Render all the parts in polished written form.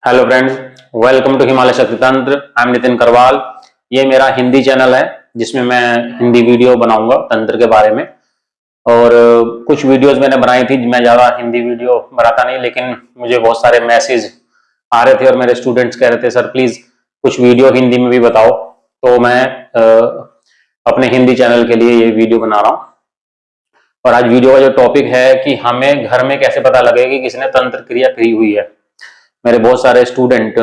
Hello friends, welcome to Himalaya Shakti Tantra. I am Nitin Karwal. ये मेरा Hindi channel है जिसमें मैं हिंदी वीडियो बनाऊंगा तंत्र के बारे में। और कुछ वीडियोस मैंने बनाई थी। मैं ज़्यादा हिंदी वीडियो बनाता नहीं, लेकिन मुझे बहुत सारे मैसेज आ रहे थे और मेरे स्टूडेंट्स कह रहे थे सर प्लीज़ कुछ वीडियो हिंदी में भी बताओ। तो मैं अपने हिंदी चैनल के लिए ये वीडियो बना रहा हूँ। और आज वीडियो का जो टॉपिक है कि हमें घर में कैसे पता लगे कि किसने तंत्र क्रिया की हुई है। मेरे बहुत सारे स्टूडेंट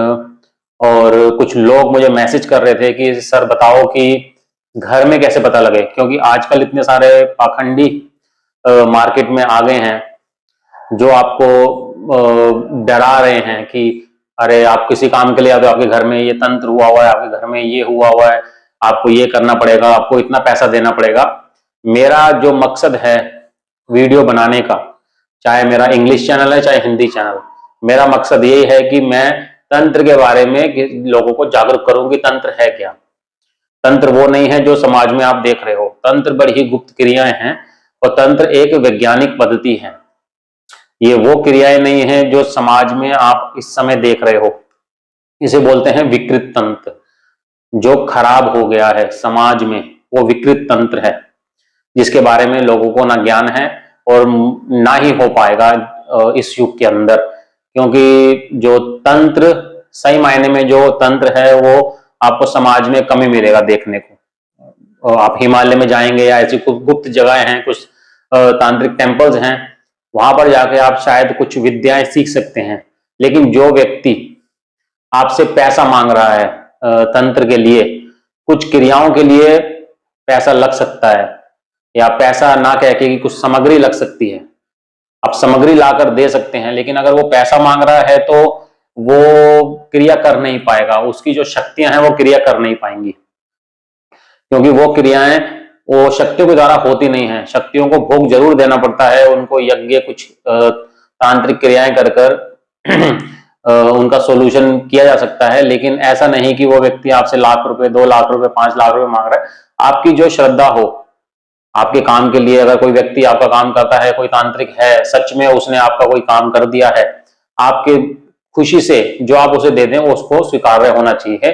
और कुछ लोग मुझे मैसेज कर रहे थे कि सर बताओ कि घर में कैसे पता लगे, क्योंकि आजकल इतने सारे पाखंडी मार्केट में आ गए हैं जो आपको डरा रहे हैं कि अरे आप किसी काम के लिए आते हो, आपके घर में ये तंत्र हुआ हुआ है, आपके घर में ये हुआ हुआ है, आपको ये करना पड़ेगा, आपको इतना पैसा देना पड़ेगा। मेरा जो मकसद है वीडियो बनाने का, चाहे मेरा इंग्लिश चैनल है चाहे हिंदी चैनल, मेरा मकसद यही है कि मैं तंत्र के बारे में लोगों को जागरूक करूं कि तंत्र है क्या। तंत्र वो नहीं है जो समाज में आप देख रहे हो। तंत्र बड़ी ही गुप्त क्रियाएं हैं और तंत्र एक वैज्ञानिक पद्धति है। ये वो क्रियाएं नहीं है जो समाज में आप इस समय देख रहे हो। इसे बोलते हैं विकृत तंत्र। जो खराब हो गया है समाज में वो विकृत तंत्र है, जिसके बारे में लोगों को ना ज्ञान है और ना ही हो पाएगा इस युग के अंदर। क्योंकि जो तंत्र, सही मायने में जो तंत्र है वो आपको समाज में कम ही मिलेगा देखने को। आप हिमालय में जाएंगे या ऐसी कुछ गुप्त जगह हैं, कुछ तांत्रिक टेम्पल्स हैं, वहां पर जाके आप शायद कुछ विद्याएं सीख सकते हैं। लेकिन जो व्यक्ति आपसे पैसा मांग रहा है तंत्र के लिए, कुछ क्रियाओं के लिए पैसा लग सकता है, या पैसा ना कह के कि कुछ सामग्री लग सकती है, आप सामग्री लाकर दे सकते हैं, लेकिन अगर वो पैसा मांग रहा है तो वो क्रिया कर नहीं पाएगा। उसकी जो शक्तियां हैं वो क्रिया कर नहीं पाएंगी, क्योंकि वो क्रियाएं वो शक्तियों के द्वारा होती नहीं है। शक्तियों को भोग जरूर देना पड़ता है, उनको यज्ञ कुछ तांत्रिक क्रियाएं कर कर उनका सोल्यूशन किया जा सकता है। लेकिन ऐसा नहीं कि वो व्यक्ति आपसे लाख रुपए, 2 लाख रुपए, 5 लाख रुपए मांग रहा है। आपकी जो श्रद्धा हो आपके काम के लिए, अगर कोई व्यक्ति आपका काम करता है, कोई तांत्रिक है, सच में उसने आपका कोई काम कर दिया है, आपके खुशी से जो आप उसे दे दें वो उसको स्वीकार्य होना चाहिए,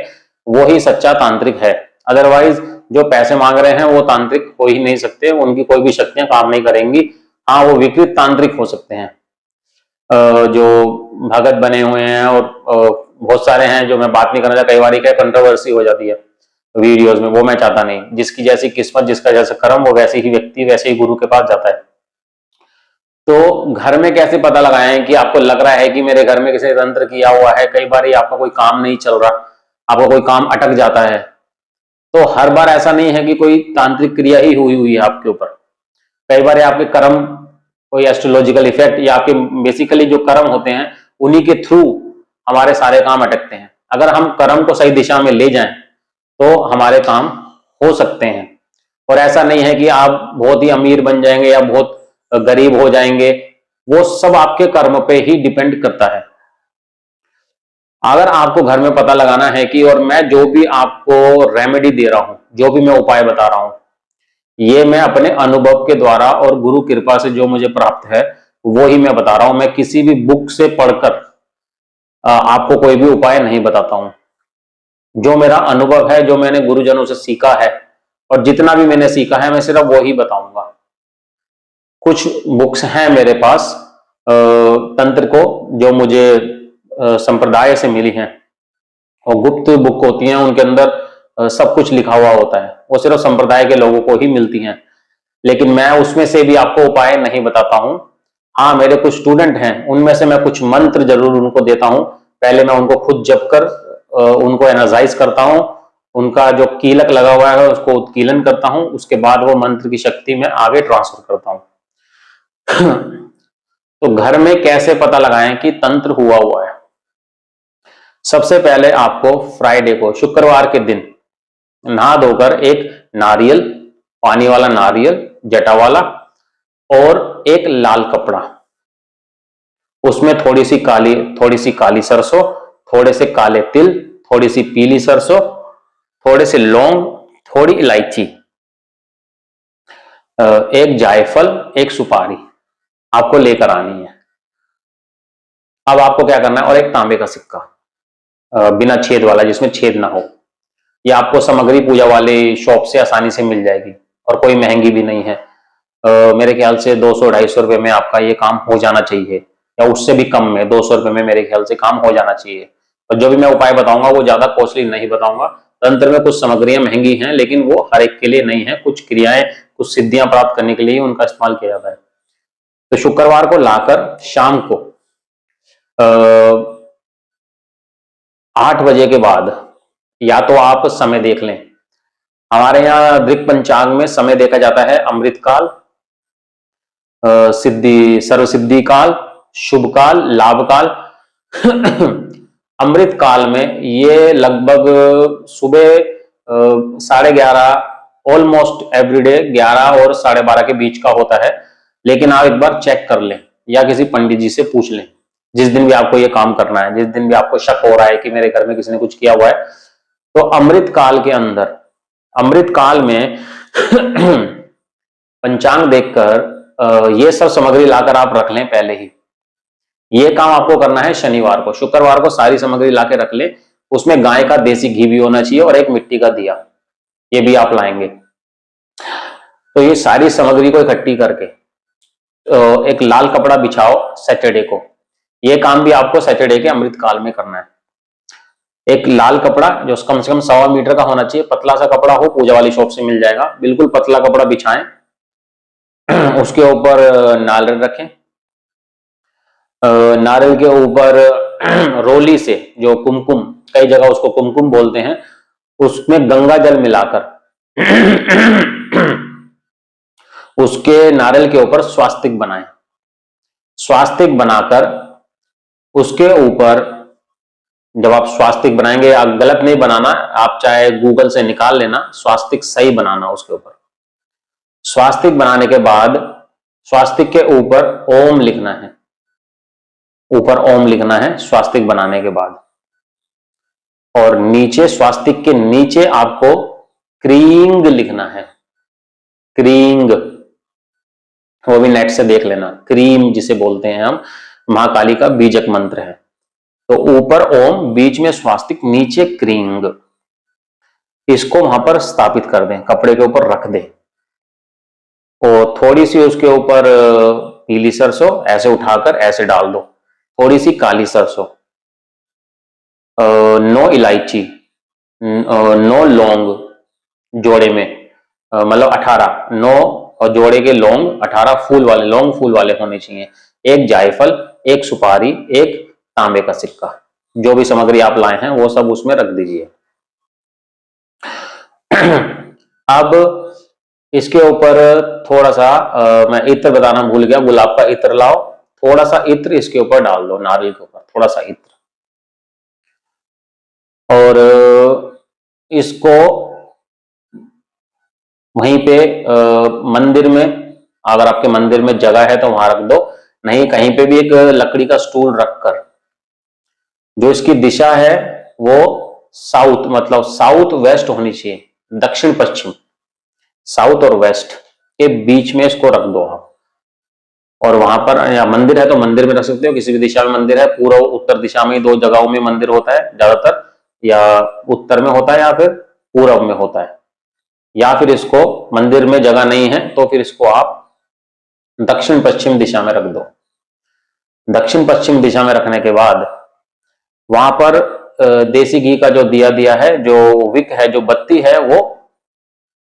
वो ही सच्चा तांत्रिक है। अदरवाइज जो पैसे मांग रहे हैं वो तांत्रिक हो ही नहीं सकते, उनकी कोई भी शक्तियां काम नहीं करेंगी। हाँ, वो विकृत तांत्रिक हो सकते हैं, जो भगत बने हुए हैं, और बहुत सारे हैं जो मैं बात नहीं करना चाहता। कई बार क्या कंट्रोवर्सी हो जाती है वीडियोस में, वो मैं चाहता नहीं। जिसकी जैसी किस्मत, जिसका जैसा कर्म, वो वैसे ही व्यक्ति वैसे ही गुरु के पास जाता है। तो घर में कैसे पता लगाएं कि आपको लग रहा है कि मेरे घर में किसी तंत्र किया हुआ है। कई बार आपका कोई काम नहीं चल रहा, आपका कोई काम अटक जाता है, तो हर बार ऐसा नहीं है कि कोई तांत्रिक क्रिया ही हुई हुई है आपके ऊपर। कई बार आपके कर्म, कोई एस्ट्रोलॉजिकल इफेक्ट, या आपके बेसिकली जो कर्म होते हैं उन्हीं के थ्रू हमारे सारे काम अटकते हैं। अगर हम कर्म को सही दिशा में ले जाएं तो हमारे काम हो सकते हैं। और ऐसा नहीं है कि आप बहुत ही अमीर बन जाएंगे या बहुत गरीब हो जाएंगे, वो सब आपके कर्म पे ही डिपेंड करता है। अगर आपको घर में पता लगाना है कि, और मैं जो भी आपको रेमेडी दे रहा हूं, जो भी मैं उपाय बता रहा हूं, ये मैं अपने अनुभव के द्वारा और गुरु कृपा से जो मुझे प्राप्त है वो ही मैं बता रहा हूं। मैं किसी भी बुक से पढ़कर आपको कोई भी उपाय नहीं बताता हूं। जो मेरा अनुभव है, जो मैंने गुरुजनों से सीखा है, और जितना भी मैंने सीखा है मैं सिर्फ वो ही बताऊंगा। कुछ बुक्स हैं मेरे पास तंत्र को, जो मुझे संप्रदाय से मिली हैं, और गुप्त बुक होती हैं, उनके अंदर सब कुछ लिखा हुआ होता है, वो सिर्फ संप्रदाय के लोगों को ही मिलती हैं। लेकिन मैं उसमें से भी आपको उपाय नहीं बताता हूं। हाँ, मेरे कुछ स्टूडेंट हैं, उनमें से मैं कुछ मंत्र जरूर उनको देता हूं। पहले मैं उनको खुद जप कर उनको एनर्जाइज करता हूं, उनका जो कीलक लगा हुआ है उसको उत्कीलन करता हूं, उसके बाद वो मंत्र की शक्ति में आगे ट्रांसफर करता हूं। तो घर में कैसे पता लगाएं कि तंत्र हुआ हुआ है। सबसे पहले आपको फ्राइडे को, शुक्रवार के दिन, नहा धोकर एक नारियल, पानी वाला नारियल, जटा वाला, और एक लाल कपड़ा, उसमें थोड़ी सी काली सरसों, थोड़े से काले तिल, थोड़ी सी पीली सरसों, थोड़े से लौंग, थोड़ी इलायची, एक जायफल, एक सुपारी आपको लेकर आनी है। अब आपको क्या करना है, और एक तांबे का सिक्का। बिना छेद वाला, जिसमें छेद ना हो। ये आपको सामग्री पूजा वाले शॉप से आसानी से मिल जाएगी और कोई महंगी भी नहीं है। मेरे ख्याल से 200-250 रुपए में आपका ये काम हो जाना चाहिए, या उससे भी कम में 200 रुपए में मेरे ख्याल से काम हो जाना चाहिए। और जो भी मैं उपाय बताऊंगा वो ज्यादा कॉस्टली नहीं बताऊंगा। तंत्र में कुछ सामग्रियां महंगी हैं, लेकिन वो हर एक के लिए नहीं है। कुछ क्रियाएं, कुछ सिद्धियां प्राप्त करने के लिए उनका इस्तेमाल किया जाता है। तो शुक्रवार को लाकर शाम को 8 बजे के बाद, या तो आप समय देख लें। हमारे यहाँ दृक पंचांग में समय देखा जाता है अमृत काल, सिद्धि, सर्व सिद्धि काल, शुभ काल, लाभ काल। अमृत काल में ये लगभग सुबह 11:30, ऑलमोस्ट एवरीडे 11 और 12:30 के बीच का होता है। लेकिन आप एक बार चेक कर लें या किसी पंडित जी से पूछ लें, जिस दिन भी आपको ये काम करना है, जिस दिन भी आपको शक हो रहा है कि मेरे घर में किसी ने कुछ किया हुआ है, तो अमृत काल के अंदर, अमृत काल में पंचांग देखकर ये सब सामग्री लाकर आप रख लें पहले ही। ये काम आपको करना है शनिवार को। शुक्रवार को सारी सामग्री लाके रख ले। उसमें गाय का देसी घी भी होना चाहिए और एक मिट्टी का दिया, ये भी आप लाएंगे। तो ये सारी सामग्री को इकट्ठी करके एक लाल कपड़ा बिछाओ सैटरडे को। ये काम भी आपको सैटरडे के अमृत काल में करना है। एक लाल कपड़ा जो कम से कम 1.25 मीटर का होना चाहिए, पतला सा कपड़ा हो, पूजा वाली शॉप से मिल जाएगा। बिल्कुल पतला कपड़ा बिछाएं, उसके ऊपर नारियल रखें। नारियल के ऊपर रोली से, जो कुमकुम, कई जगह उसको कुमकुम बोलते हैं, उसमें गंगा जल मिलाकर उसके नारियल के ऊपर स्वास्तिक बनाएं। स्वास्तिक बनाकर उसके ऊपर, जब आप स्वास्तिक बनाएंगे, आप गलत नहीं बनाना, आप चाहे गूगल से निकाल लेना, स्वास्तिक सही बनाना। उसके ऊपर स्वास्तिक बनाने के बाद स्वास्तिक के ऊपर ओम लिखना है, ऊपर ओम लिखना है स्वास्तिक बनाने के बाद। और नीचे, स्वास्तिक के नीचे आपको क्रींग लिखना है। क्रींग, वो भी नेट से देख लेना। क्रीम जिसे बोलते हैं हम, महाकाली का बीजक मंत्र है। तो ऊपर ओम, बीच में स्वास्तिक, नीचे क्रींग। इसको वहां पर स्थापित कर दें, कपड़े के ऊपर रख दें। और थोड़ी सी उसके ऊपर पीली सरसों ऐसे उठाकर ऐसे डाल दो, थोड़ी सी काली सरसों, 9 इलायची, 9 लौंग जोड़े में, मतलब 18, 9 जोड़े के लौंग, 18 फूल वाले, लौंग फूल वाले होने चाहिए। एक जायफल, एक सुपारी, एक तांबे का सिक्का। जो भी सामग्री आप लाए हैं वो सब उसमें रख दीजिए। अब इसके ऊपर थोड़ा सा मैं इत्र बताना भूल गया, गुलाब का इत्र लाओ, थोड़ा सा इत्र इसके ऊपर डाल दो, नारियल के ऊपर थोड़ा सा इत्र। और इसको वहीं पे मंदिर में, अगर आपके मंदिर में जगह है तो वहां रख दो, नहीं कहीं पे भी एक लकड़ी का स्टूल रखकर, जो इसकी दिशा है वो साउथ, मतलब साउथ वेस्ट होनी चाहिए, दक्षिण पश्चिम, साउथ और वेस्ट के बीच में इसको रख दो आप। और वहां पर, या मंदिर है तो मंदिर में रख सकते हो, किसी भी दिशा में मंदिर है, पूर्व उत्तर दिशा में 2 जगहों में मंदिर होता है ज्यादातर, या उत्तर में होता है या फिर पूर्व में होता है। या फिर इसको मंदिर में जगह नहीं है तो फिर इसको आप दक्षिण पश्चिम दिशा में रख दो। दक्षिण पश्चिम दिशा में रखने के बाद वहां पर देसी घी का जो दिया है, जो विक है, जो बत्ती है, वो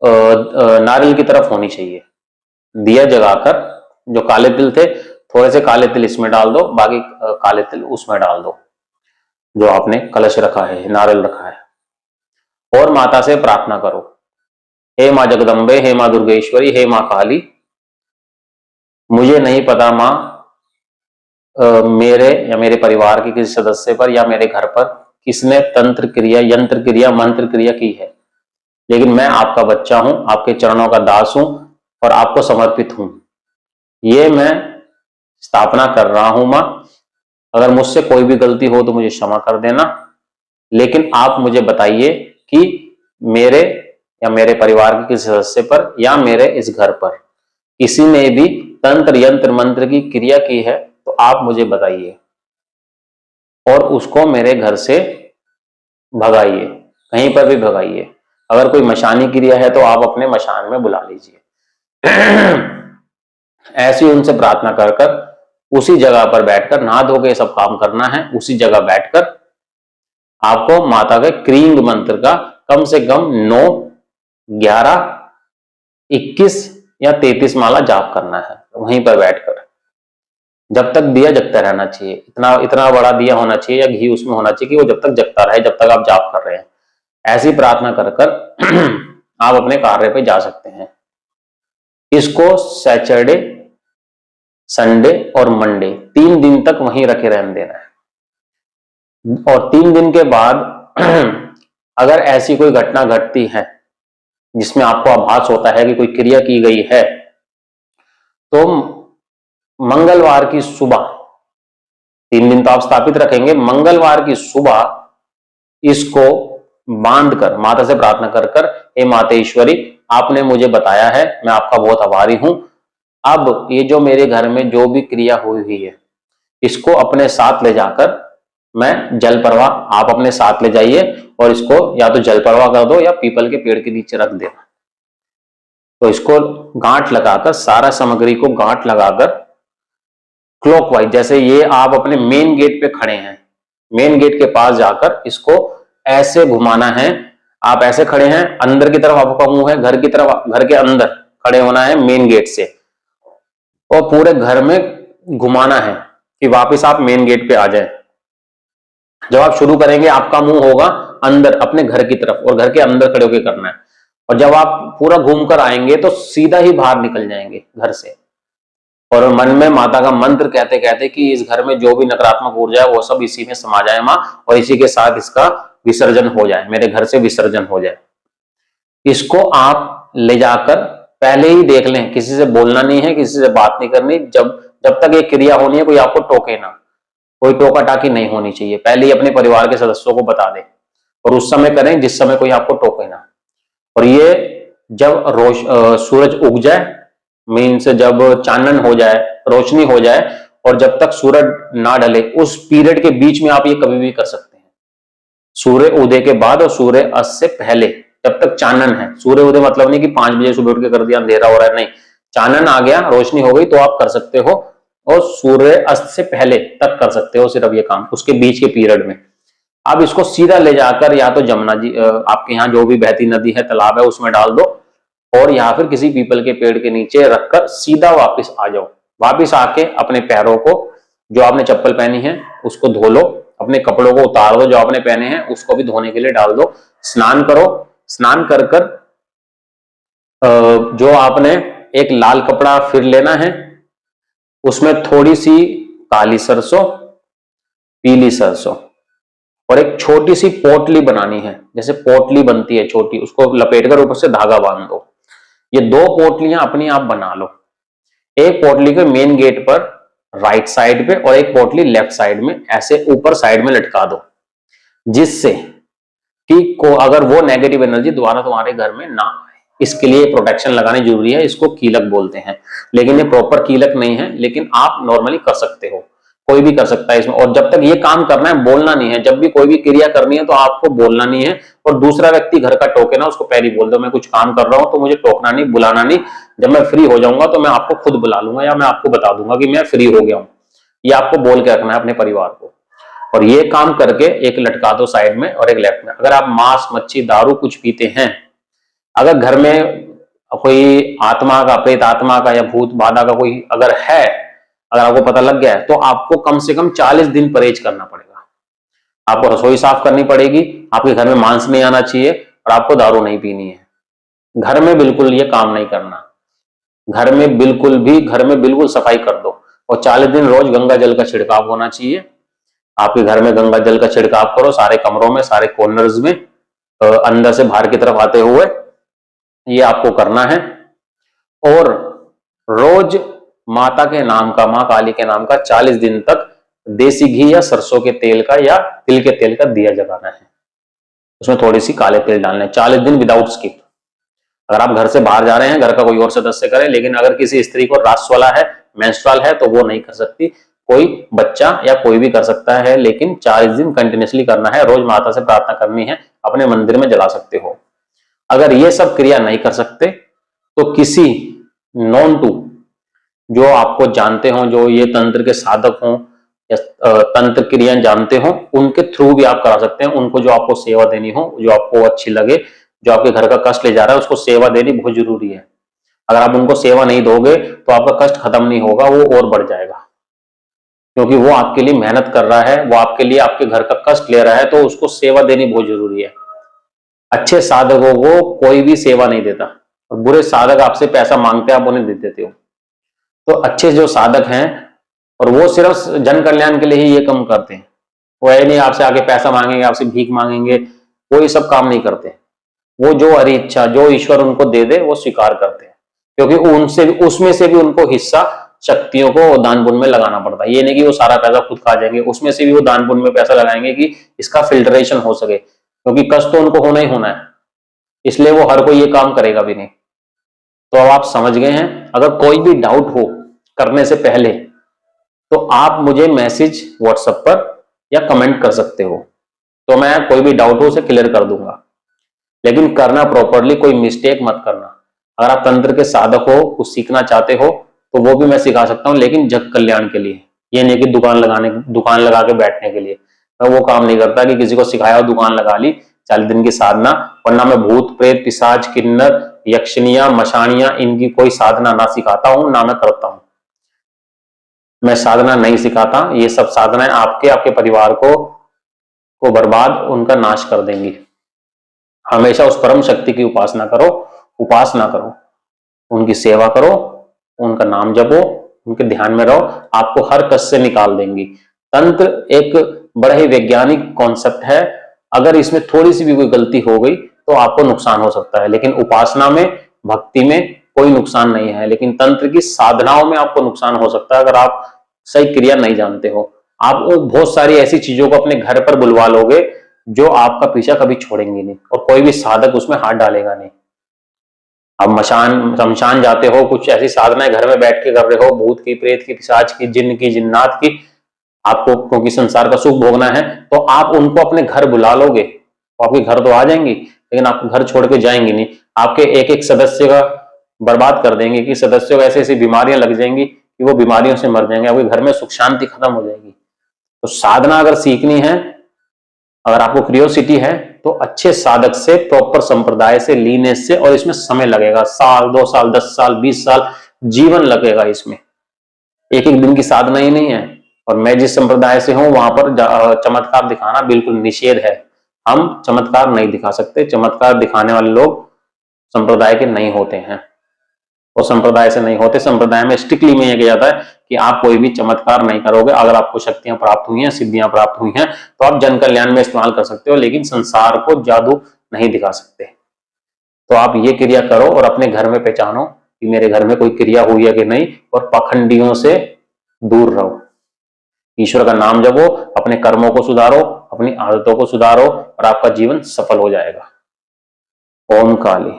नारियल की तरफ होनी चाहिए। दिया जगाकर जो काले तिल थे, थोड़े से काले तिल इसमें डाल दो, बाकी काले तिल उसमें डाल दो जो आपने कलश रखा है, नारियल रखा है। और माता से प्रार्थना करो, हे माँ जगदम्बे, हे माँ दुर्गेश्वरी, हे माँ काली, मुझे नहीं पता माँ मेरे या मेरे परिवार के किसी सदस्य पर या मेरे घर पर किसने तंत्र क्रिया, यंत्र क्रिया, मंत्र क्रिया की है, लेकिन मैं आपका बच्चा हूं, आपके चरणों का दास हूं और आपको समर्पित हूं। ये मैं स्थापना कर रहा हूं मां, अगर मुझसे कोई भी गलती हो तो मुझे क्षमा कर देना, लेकिन आप मुझे बताइए कि मेरे या मेरे परिवार के किसी सदस्य पर या मेरे इस घर पर किसी ने भी तंत्र यंत्र मंत्र की क्रिया की है तो आप मुझे बताइए और उसको मेरे घर से भगाइए, कहीं पर भी भगाइए। अगर कोई मशानी क्रिया है तो आप अपने मशान में बुला लीजिए। ऐसी उनसे प्रार्थना कर कर उसी जगह पर बैठकर, नहा धो के सब काम करना है, उसी जगह बैठकर आपको माता के क्रींग मंत्र का कम से कम 9, 11, 21 या 33 माला जाप करना है वहीं पर बैठकर। जब तक दिया जगता रहना चाहिए, इतना इतना बड़ा दिया होना चाहिए या घी उसमें होना चाहिए कि वो जब तक जगता रहे, जब तक आप जाप कर रहे हैं। ऐसी प्रार्थना कर कर आप अपने कार्य पे जा सकते हैं। इसको सैटरडे, संडे और मंडे 3 दिन तक वहीं रखे रहने देना है। और 3 दिन के बाद अगर ऐसी कोई घटना घटती है जिसमें आपको आभास होता है कि कोई क्रिया की गई है, तो मंगलवार की सुबह, 3 दिन तो आप स्थापित रखेंगे, मंगलवार की सुबह इसको बांधकर माता से प्रार्थना कर कर, हे मातेश्वरी, आपने मुझे बताया है, मैं आपका बहुत आभारी हूं। अब ये जो मेरे घर में जो भी क्रिया हुई हुई है, इसको अपने साथ ले जाकर मैं जल प्रवाह, आप अपने साथ ले जाइए और इसको या तो जल प्रवाह कर दो या पीपल के पेड़ के नीचे रख देना। तो इसको गांठ लगाकर, सारा सामग्री को गांठ लगाकर क्लॉकवाइज, जैसे ये आप अपने मेन गेट पे खड़े हैं, मेन गेट के पास जाकर इसको ऐसे घुमाना है। आप ऐसे खड़े हैं, अंदर की तरफ आपका मुंह है, घर की तरफ, घर के अंदर खड़े होना है मेन गेट से, और पूरे घर में घुमाना है कि वापस आप मेन गेट पे आ जाए। जब आप शुरू करेंगे आपका मुंह होगा अंदर अपने घर की तरफ और घर के अंदर खड़े होकर करना है। और जब आप पूरा घूमकर आएंगे तो सीधा ही बाहर निकल जाएंगे घर से, और मन में माता का मंत्र कहते कहते कि इस घर में जो भी नकारात्मक ऊर्जा है वो सब इसी में समा जाए मां, और इसी के साथ इसका विसर्जन हो जाए, मेरे घर से विसर्जन हो जाए। इसको आप ले जाकर पहले ही देख लें, किसी से बोलना नहीं है, किसी से बात नहीं करनी। जब जब तक ये क्रिया होनी है कोई आपको टोके ना, कोई टोका टाकी नहीं होनी चाहिए। पहले ही अपने परिवार के सदस्यों को बता दें और उस समय करें जिस समय कोई आपको टोके ना। और ये जब सूरज उग जाए, मीन्स जब चानन हो जाए, रोशनी हो जाए, और जब तक सूरज ना ढले, उस पीरियड के बीच में आप ये कभी भी कर सकते हैं। सूर्य उदय के बाद और सूर्य अस्त से पहले, जब तक चानन है। सूर्य उदय मतलब नहीं कि 5 बजे सुबह उठ के कर दिया, अंधेरा हो रहा है, नहीं। चानन आ गया, रोशनी हो गई तो आप कर सकते हो, और सूर्य अस्त से पहले तक कर सकते हो सिर्फ ये काम, उसके बीच के पीरियड में। अब इसको सीधा ले जाकर या तो जमुना जी, आपके यहाँ जो भी बहती नदी है, तालाब है, उसमें डाल दो, और या फिर किसी पीपल के पेड़ के नीचे रखकर सीधा वापस आ जाओ। वापस आके अपने पैरों को, जो आपने चप्पल पहनी है उसको धो लो, अपने कपड़ों को उतार दो जो आपने पहने हैं, उसको भी धोने के लिए डाल दो, स्नान करो। स्नान कर कर जो आपने एक लाल कपड़ा फिर लेना है, उसमें थोड़ी सी काली सरसों, पीली सरसों, और एक छोटी सी पोटली बनानी है, जैसे पोटली बनती है छोटी, उसको लपेटकर ऊपर से धागा बांध दो। ये 2 पोटलियां अपनी आप बना लो। एक पोटली के मेन गेट पर राइट साइड पे और एक पोटली लेफ्ट साइड में, ऐसे ऊपर साइड में लटका दो, जिससे कि को अगर वो नेगेटिव एनर्जी दोबारा तुम्हारे घर में ना आए। इसके लिए प्रोटेक्शन लगानी जरूरी है, इसको कीलक बोलते हैं, लेकिन ये प्रॉपर कीलक नहीं है, लेकिन आप नॉर्मली कर सकते हो, कोई भी कर सकता है इसमें। और जब तक ये काम करना है बोलना नहीं है, जब भी कोई भी क्रिया करनी है तो आपको बोलना नहीं है, और दूसरा व्यक्ति घर का टोके ना, उसको पहले बोल दो मैं कुछ काम कर रहा हूं तो मुझे टोकना नहीं, बुलाना नहीं, जब मैं फ्री हो जाऊंगा तो मैं आपको खुद बुला लूंगा या मैं आपको बता दूंगा कि मैं फ्री हो गया हूं। ये आपको बोल के रखना है अपने परिवार को। और ये काम करके एक लटका दो साइड में और एक लेफ्ट में। अगर आप मांस, मच्छी, दारू कुछ पीते हैं, अगर घर में कोई आत्मा का, प्रेत आत्मा का या भूत बाधा का कोई अगर है, अगर आपको पता लग गया है, तो आपको कम से कम 40 दिन परहेज करना पड़ेगा। आपको रसोई साफ करनी पड़ेगी, आपके घर में मांस नहीं आना चाहिए, और आपको दारू नहीं पीनी है। घर में बिल्कुल ये काम नहीं करना, घर में बिल्कुल सफाई कर दो। और 40 दिन रोज गंगा जल का छिड़काव होना चाहिए। आपके घर में गंगा जल का छिड़काव करो, सारे कमरों में, सारे कॉर्नर्स में, अंदर से बाहर की तरफ आते हुए, ये आपको करना है। और रोज माता के नाम का, मां काली के नाम का 40 दिन तक देसी घी या सरसों के तेल का या तिल के तेल का दिया जलाना है, उसमें थोड़ी सी काले तिल डालना है, 40 दिन विदाउट स्किप। अगर आप घर से बाहर जा रहे हैं, घर का कोई और सदस्य करे, लेकिन अगर किसी स्त्री को रासवाला है, मेंस्ट्रुअल है, तो वो नहीं कर सकती, कोई बच्चा या कोई भी कर सकता है, लेकिन 40 दिन कंटिन्यूसली करना है, रोज माता से प्रार्थना करनी है, अपने मंदिर में जला सकते हो। अगर ये सब क्रिया नहीं कर सकते तो किसी नॉन टू, जो आपको जानते हो, जो ये तंत्र के साधक हों या तंत्र क्रियाएं जानते हो, उनके थ्रू भी आप करा सकते हैं। उनको जो आपको सेवा देनी हो, जो आपको अच्छी लगे, जो आपके घर का कष्ट ले जा रहा है, उसको सेवा देनी बहुत जरूरी है। अगर आप उनको सेवा नहीं दोगे तो आपका कष्ट खत्म नहीं होगा, वो और बढ़ जाएगा, क्योंकि वो आपके लिए मेहनत कर रहा है, वो आपके लिए आपके घर का कष्ट ले रहा है, तो उसको सेवा देनी बहुत जरूरी है। अच्छे साधकों को कोई भी सेवा नहीं देता, और बुरे साधक आपसे पैसा मांगते हैं, आप उन्हें दे देते हो। तो अच्छे जो साधक हैं, और वो सिर्फ जन कल्याण के लिए ही ये काम करते हैं, वो है नहीं आपसे आके पैसा मांगेंगे, आपसे भीख मांगेंगे, वो ये सब काम नहीं करते। वो जो हरी इच्छा, जो ईश्वर उनको दे दे, वो स्वीकार करते हैं, क्योंकि उनसे उसमें से भी उनको हिस्सा शक्तियों को दान पुण्य में लगाना पड़ता है। ये नहीं कि वो सारा पैसा खुद खा जाएंगे, उसमें से भी वो दान पुण्य में पैसा लगाएंगे कि इसका फिल्ट्रेशन हो सके, क्योंकि कष्ट तो उनको होना ही होना है, इसलिए वो हर कोई ये काम करेगा भी नहीं। तो अब आप समझ गए हैं। अगर कोई भी डाउट हो करने से पहले तो आप मुझे मैसेज व्हाट्सएप पर या कमेंट कर सकते हो, तो मैं कोई भी डाउट हो उसे क्लियर कर दूंगा। लेकिन करना प्रॉपरली, कोई मिस्टेक मत करना। अगर आप तंत्र के साधक हो, कुछ सीखना चाहते हो, तो वो भी मैं सिखा सकता हूं, लेकिन जग कल्याण के लिए। ये नहीं कि दुकान लगा के बैठने के लिए। मैं वो काम नहीं करता कि किसी को सिखाया और दुकान लगा ली 40 दिन की साधना। वरना मैं भूत प्रेत पिशाच किन्नर यक्षिणियां मशानियां इनकी कोई साधना ना सिखाता हूं, ना मैं करता हूं। मैं साधना नहीं सिखाता। ये सब साधनाएं आपके परिवार को बर्बाद, उनका नाश कर देंगी। हमेशा उस परम शक्ति की उपासना करो, उनकी सेवा करो, उनका नाम जपो, उनके ध्यान में रहो, आपको हर कष्ट से निकाल देंगी। तंत्र एक बड़ा ही वैज्ञानिक कॉन्सेप्ट है। अगर इसमें थोड़ी सी भी कोई गलती हो गई तो आपको नुकसान हो सकता है, लेकिन उपासना में, भक्ति में कोई नुकसान नहीं है। लेकिन तंत्र की साधनाओं में आपको नुकसान हो सकता है, अगर आप सही क्रिया नहीं जानते हो। आप बहुत सारी ऐसी चीजों को अपने घर पर बुलवा लोगे जो आपका पीछा कभी छोड़ेंगे नहीं, और कोई भी साधक उसमें हाथ डालेगा नहीं। अब शमशान जाते हो, कुछ ऐसी साधनाएं घर में बैठ के कर रहे हो, भूत की, प्रेत की, पिशाच की, जिन्न की, जिन्नात की, आपको क्योंकि संसार का सुख भोगना है, तो आप उनको अपने घर बुला लोगे, तो आपके घर तो आ जाएंगी, लेकिन आपको घर छोड़ के जाएंगी नहीं। आपके एक एक सदस्य का बर्बाद कर देंगे, कि सदस्यों को ऐसी ऐसी बीमारियां लग जाएंगी कि वो बीमारियों से मर जाएंगे, आपके घर में सुख शांति खत्म हो जाएगी। तो साधना अगर सीखनी है, अगर आपको क्रियोसिटी है, तो अच्छे साधक से, प्रॉपर संप्रदाय से, लीनेस से, और इसमें समय लगेगा, साल 2 साल 10 साल 20 साल जीवन लगेगा इसमें। एक एक दिन की साधना ही नहीं है। और मैं जिस संप्रदाय से हूं वहां पर चमत्कार दिखाना बिल्कुल निषेध है। हम चमत्कार नहीं दिखा सकते। चमत्कार दिखाने वाले लोग संप्रदाय के नहीं होते हैं, और संप्रदाय से नहीं होते। संप्रदाय में स्ट्रिक्टली में यह किया जाता है कि आप कोई भी चमत्कार नहीं करोगे। अगर आपको शक्तियां प्राप्त हुई हैं, सिद्धियां प्राप्त हुई हैं, तो आप जन कल्याण में इस्तेमाल कर सकते हो, लेकिन संसार को जादू नहीं दिखा सकते। तो आप ये क्रिया करो और अपने घर में पहचानो कि मेरे घर में कोई क्रिया हुई है कि नहीं, और पाखंडियों से दूर रहो। ईश्वर का नाम जपो, अपने कर्मों को सुधारो, अपनी आदतों को सुधारो, और आपका जीवन सफल हो जाएगा। ओम काली।